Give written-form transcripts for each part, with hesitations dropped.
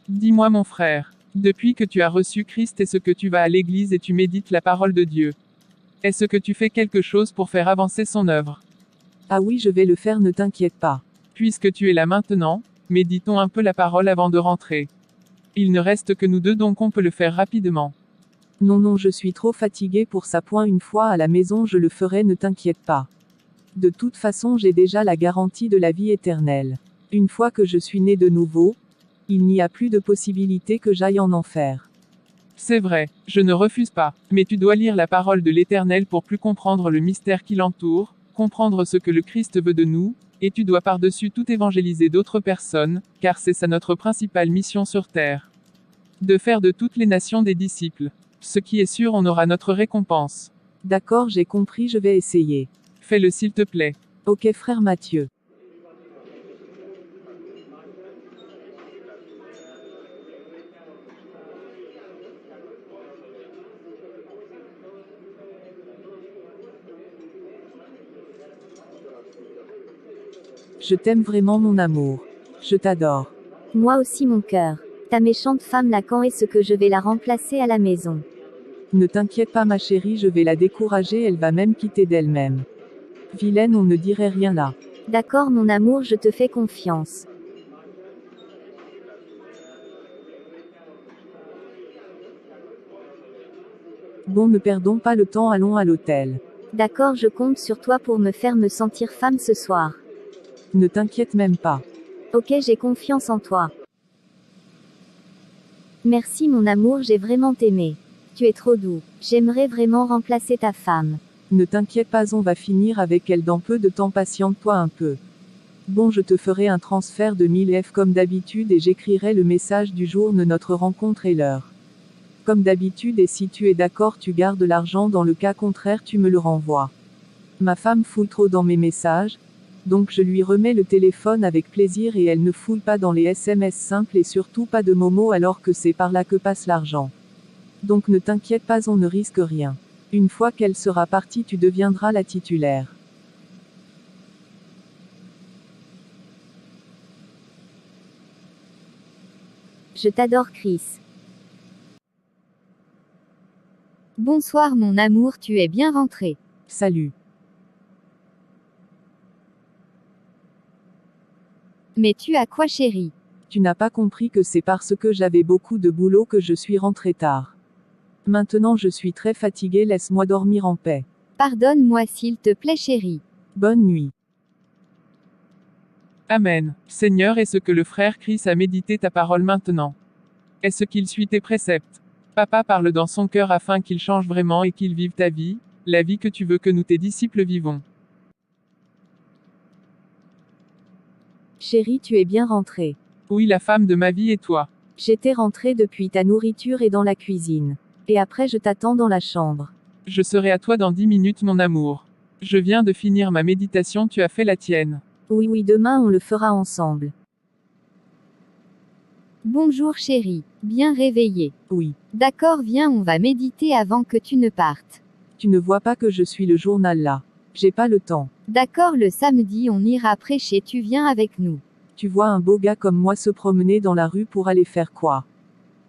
Dis-moi mon frère, depuis que tu as reçu Christ, est-ce que tu vas à l'église et tu médites la parole de Dieu? Est-ce que tu fais quelque chose pour faire avancer son œuvre? Ah oui, je vais le faire, ne t'inquiète pas. Puisque tu es là maintenant, méditons un peu la parole avant de rentrer. Il ne reste que nous deux, donc on peut le faire rapidement. Non, je suis trop fatigué pour ça. Point, une fois à la maison, je le ferai, ne t'inquiète pas. De toute façon, j'ai déjà la garantie de la vie éternelle. Une fois que je suis né de nouveau, il n'y a plus de possibilité que j'aille en enfer. C'est vrai, je ne refuse pas, mais tu dois lire la parole de l'Éternel pour plus comprendre le mystère qui l'entoure, comprendre ce que le Christ veut de nous, et tu dois par-dessus tout évangéliser d'autres personnes, car c'est ça notre principale mission sur terre. De faire de toutes les nations des disciples. Ce qui est sûr, on aura notre récompense. D'accord, j'ai compris, je vais essayer. Fais-le s'il te plaît. Ok frère Mathieu. Je t'aime vraiment mon amour. Je t'adore. Moi aussi mon cœur. Ta méchante femme là, quand est-ce que je vais la remplacer à la maison? Ne t'inquiète pas ma chérie, je vais la décourager, elle va même quitter d'elle-même. Vilaine, on ne dirait rien là. D'accord mon amour, je te fais confiance. Bon, ne perdons pas le temps, allons à l'hôtel. D'accord, je compte sur toi pour me faire me sentir femme ce soir. Ne t'inquiète même pas. Ok, j'ai confiance en toi. Merci mon amour, j'ai vraiment aimé. Tu es trop doux. J'aimerais vraiment remplacer ta femme. Ne t'inquiète pas, on va finir avec elle dans peu de temps, patiente-toi un peu. Bon, je te ferai un transfert de 1000 F comme d'habitude et j'écrirai le message du jour de notre rencontre et l'heure. Comme d'habitude, et si tu es d'accord, tu gardes l'argent, dans le cas contraire tu me le renvoies. Ma femme foule trop dans mes messages, donc je lui remets le téléphone avec plaisir et elle ne foule pas dans les SMS simples et surtout pas de Momo alors que c'est par là que passe l'argent. Donc ne t'inquiète pas, on ne risque rien. Une fois qu'elle sera partie, tu deviendras la titulaire. Je t'adore Chris. Bonsoir mon amour, tu es bien rentré. Salut. Mais tu as quoi chérie? Tu n'as pas compris que c'est parce que j'avais beaucoup de boulot que je suis rentré tard. Maintenant je suis très fatiguée, laisse-moi dormir en paix. Pardonne-moi s'il te plaît chérie. Bonne nuit. Amen. Seigneur, est-ce que le frère Chris a médité ta parole maintenant? Est-ce qu'il suit tes préceptes? Papa parle dans son cœur afin qu'il change vraiment et qu'il vive ta vie, la vie que tu veux que nous tes disciples vivons. Chérie, tu es bien rentrée. Oui, la femme de ma vie et toi. J'étais rentrée depuis ta nourriture et dans la cuisine. Et après je t'attends dans la chambre. Je serai à toi dans 10 minutes mon amour. Je viens de finir ma méditation, tu as fait la tienne. Oui, demain on le fera ensemble. Bonjour chérie, bien réveillée. Oui. D'accord, viens, on va méditer avant que tu ne partes. Tu ne vois pas que je suis le journal là. J'ai pas le temps. D'accord, le samedi on ira prêcher, tu viens avec nous. Tu vois un beau gars comme moi se promener dans la rue pour aller faire quoi?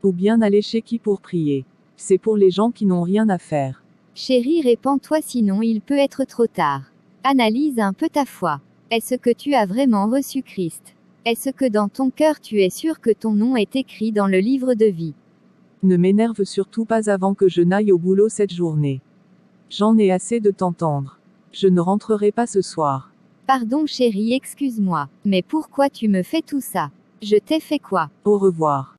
Ou bien aller chez qui pour prier? C'est pour les gens qui n'ont rien à faire. Chérie, répands-toi sinon il peut être trop tard. Analyse un peu ta foi. Est-ce que tu as vraiment reçu Christ? Est-ce que dans ton cœur tu es sûr que ton nom est écrit dans le livre de vie? Ne m'énerve surtout pas avant que je n'aille au boulot cette journée. J'en ai assez de t'entendre. Je ne rentrerai pas ce soir. Pardon chérie, excuse-moi. Mais pourquoi tu me fais tout ça? Je t'ai fait quoi? Au revoir.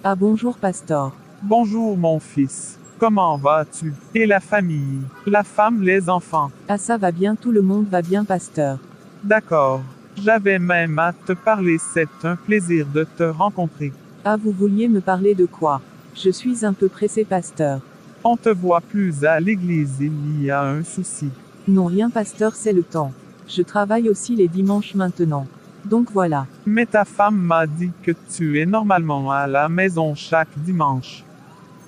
Ah bonjour pasteur. Bonjour mon fils. Comment vas-tu? Et la famille? La femme, les enfants? Ah ça va bien, tout le monde va bien pasteur. D'accord. J'avais même à te parler, c'est un plaisir de te rencontrer. Ah vous vouliez me parler de quoi? Je suis un peu pressé pasteur. On te voit plus à l'église, il y a un souci. Non rien pasteur, c'est le temps. Je travaille aussi les dimanches maintenant. Donc voilà. Mais ta femme m'a dit que tu es normalement à la maison chaque dimanche.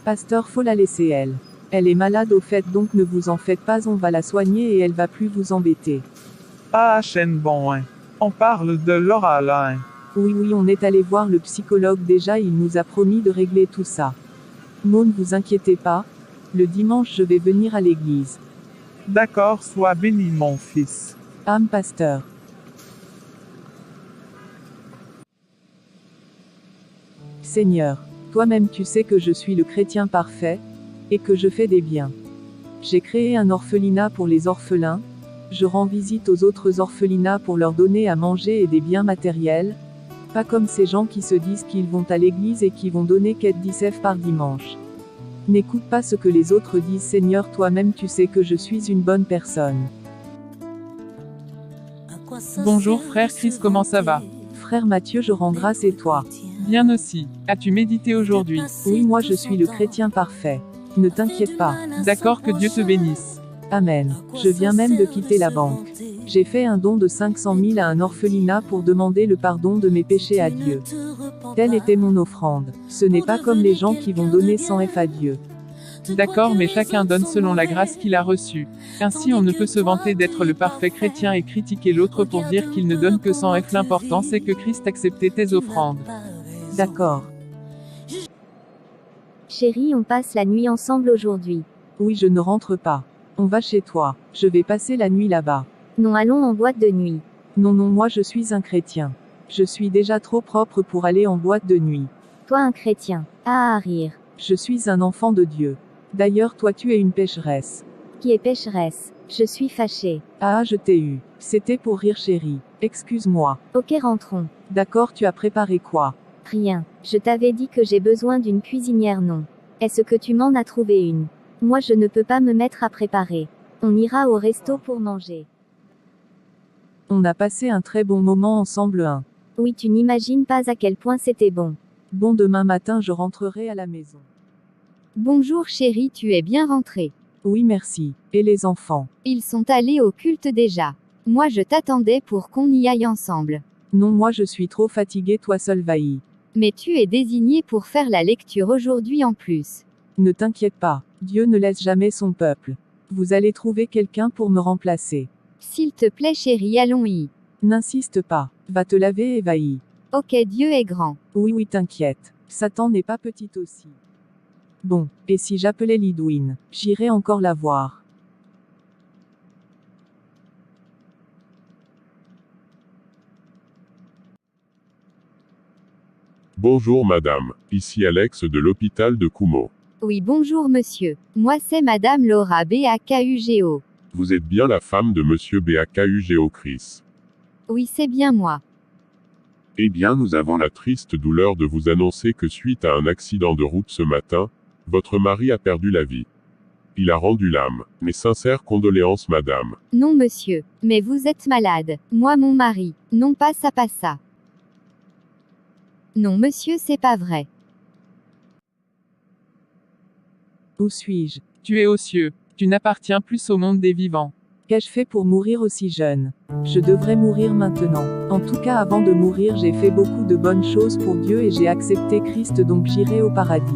Pasteur, faut la laisser elle. Elle est malade au fait, donc ne vous en faites pas, on va la soigner et elle va plus vous embêter. Ah chaîne bon hein. On parle de Laura là hein. Oui, on est allé voir le psychologue déjà, il nous a promis de régler tout ça. Maud, ne vous inquiétez pas, le dimanche je vais venir à l'église. D'accord, sois béni, mon fils. Âme pasteur. Seigneur, toi-même tu sais que je suis le chrétien parfait, et que je fais des biens. J'ai créé un orphelinat pour les orphelins, je rends visite aux autres orphelinats pour leur donner à manger et des biens matériels, pas comme ces gens qui se disent qu'ils vont à l'église et qui vont donner qu'être 10 par dimanche. N'écoute pas ce que les autres disent, Seigneur, toi-même tu sais que je suis une bonne personne. Bonjour frère Chris, comment ça va? Frère Mathieu, je rends grâce, et toi? Bien aussi. As-tu médité aujourd'hui? Oui, moi je suis le chrétien parfait. Ne t'inquiète pas. D'accord, que Dieu te bénisse. Amen. Je viens même de quitter la banque. J'ai fait un don de 500 000 à un orphelinat pour demander le pardon de mes péchés à Dieu. Telle était mon offrande. Ce n'est pas comme les gens qui vont donner 100 à Dieu. D'accord, mais chacun donne selon la grâce qu'il a reçue. Ainsi on ne peut se vanter d'être le parfait chrétien et critiquer l'autre pour dire qu'il ne donne que 100 F. L'important c'est que Christ acceptait tes offrandes. D'accord. Chérie, on passe la nuit ensemble aujourd'hui. Oui, je ne rentre pas. On va chez toi. Je vais passer la nuit là-bas. Non, allons en boîte de nuit. Non, moi je suis un chrétien. Je suis déjà trop propre pour aller en boîte de nuit. Toi un chrétien. Ah, à rire. Je suis un enfant de Dieu. D'ailleurs, toi tu es une pécheresse. Qui est pécheresse? Je suis fâchée. Ah, je t'ai eu. C'était pour rire, chérie. Excuse-moi. Ok, rentrons. D'accord, tu as préparé quoi? Rien. Je t'avais dit que j'ai besoin d'une cuisinière, non? Est-ce que tu m'en as trouvé une? Moi je ne peux pas me mettre à préparer. On ira au resto pour manger. On a passé un très bon moment ensemble, hein. Oui, tu n'imagines pas à quel point c'était bon. Bon, demain matin je rentrerai à la maison. Bonjour chérie, tu es bien rentrée. Oui, merci. Et les enfants? Ils sont allés au culte déjà. Moi je t'attendais pour qu'on y aille ensemble. Non, moi je suis trop fatiguée, toi seul vas-y. Mais tu es désigné pour faire la lecture aujourd'hui en plus. Ne t'inquiète pas, Dieu ne laisse jamais son peuple. Vous allez trouver quelqu'un pour me remplacer. S'il te plaît chérie, allons-y. N'insiste pas, va te laver et va-y. Ok, Dieu est grand. Oui, t'inquiète. Satan n'est pas petit aussi. Bon, et si j'appelais Lidwin, j'irais encore la voir. Bonjour madame, ici Alex de l'hôpital de Kumo. Oui, bonjour monsieur. Moi c'est madame Laura Bakugo. Vous êtes bien la femme de monsieur Bakugo Chris. Oui, c'est bien moi. Eh bien, nous avons la triste douleur de vous annoncer que suite à un accident de route ce matin, votre mari a perdu la vie. Il a rendu l'âme. Mes sincères condoléances madame. Non monsieur, mais vous êtes malade. Moi mon mari. Non, pas ça. Non monsieur, c'est pas vrai. Où suis-je? Tu es aux cieux. Tu n'appartiens plus au monde des vivants. Qu'ai-je fait pour mourir aussi jeune? Je devrais mourir maintenant. En tout cas, avant de mourir, j'ai fait beaucoup de bonnes choses pour Dieu et j'ai accepté Christ, donc j'irai au paradis.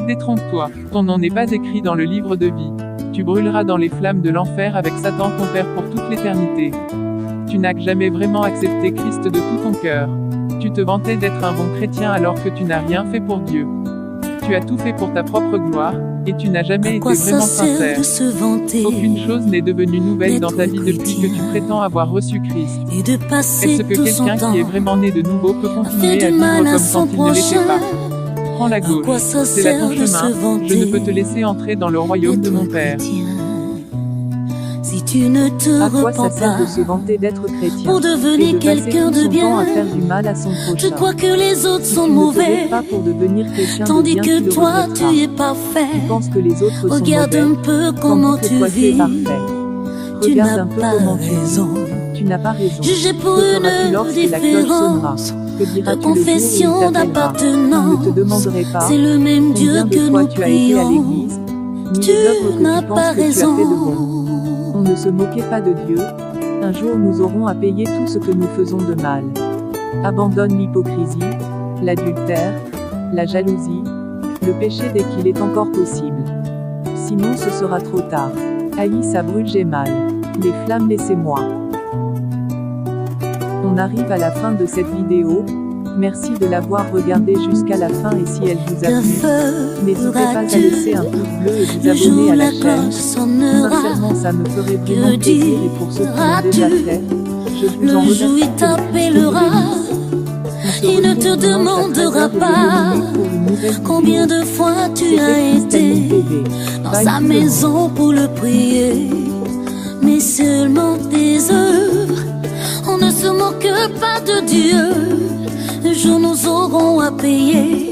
Détrompe-toi, ton nom n'est pas écrit dans le livre de vie. Tu brûleras dans les flammes de l'enfer avec Satan ton père pour toute l'éternité. Tu n'as jamais vraiment accepté Christ de tout ton cœur. Tu te vantais d'être un bon chrétien alors que tu n'as rien fait pour Dieu. Tu as tout fait pour ta propre gloire, et tu n'as jamais été vraiment sincère. Aucune chose n'est devenue nouvelle dans ta vie depuis que tu prétends avoir reçu Christ. Est-ce que quelqu'un qui est vraiment né de nouveau peut continuer à vivre comme quand il ne l'était pas? Prends la gauche, c'est là ton chemin, je ne peux te laisser entrer dans le royaume de mon Père. Si tu ne te À quoi ça repens sert pas de se vanter d'être chrétien pour et de devenir passer quelqu'un tout de son temps à bien? faire du mal à son prochain? Je crois que les autres Si sont tu ne te mauvais, lèves pas pour devenir quelqu'un de tandis bien, tu que le toi regretteras. tu es parfait. Tu penses que les autres sont Regarde mauvais, un peu comment tandis que tu toi tu es vis. parfait. Tu Regarde n'as un peu pas comment tu vis. raison. Tu n'as pas raison. Jugé pour Que feras-tu une lorsque la cloche sonnera? différence Que diras-tu de le jour où il confession t'appellera? Il d'appartenance. ne te demanderai pas C'est le même Dieu combien de que fois nous tu as été à prions. l'église, ni Tu les œuvres que n'as tu pas penses que tu as fait de bon. raison. On ne se moquait pas de Dieu. Un jour nous aurons à payer tout ce que nous faisons de mal. Abandonne l'hypocrisie, l'adultère, la jalousie, le péché dès qu'il est encore possible. Sinon ce sera trop tard. Haïs, ça brûle, j'ai mal. Les flammes, laissez-moi. On On arrive à la fin de cette vidéo. Merci de l'avoir regardée jusqu'à la fin et si elle vous a Que plu, n'hésitez pas à feras-tu laisser un pouce bleu et vous le abonner jour à la la chaîne. cloche sonnera? Sincèrement, ça me ferait vraiment Que plaisir et pour ceux qui l'ont déjà fait, je vous en Le remercie. jour il t'appellera, il ne te demandera pas combien de fois tu as été dans sa maison pour le prier, mais seulement tes œuvres. On ne se moque pas de Dieu, un jour nous aurons à payer.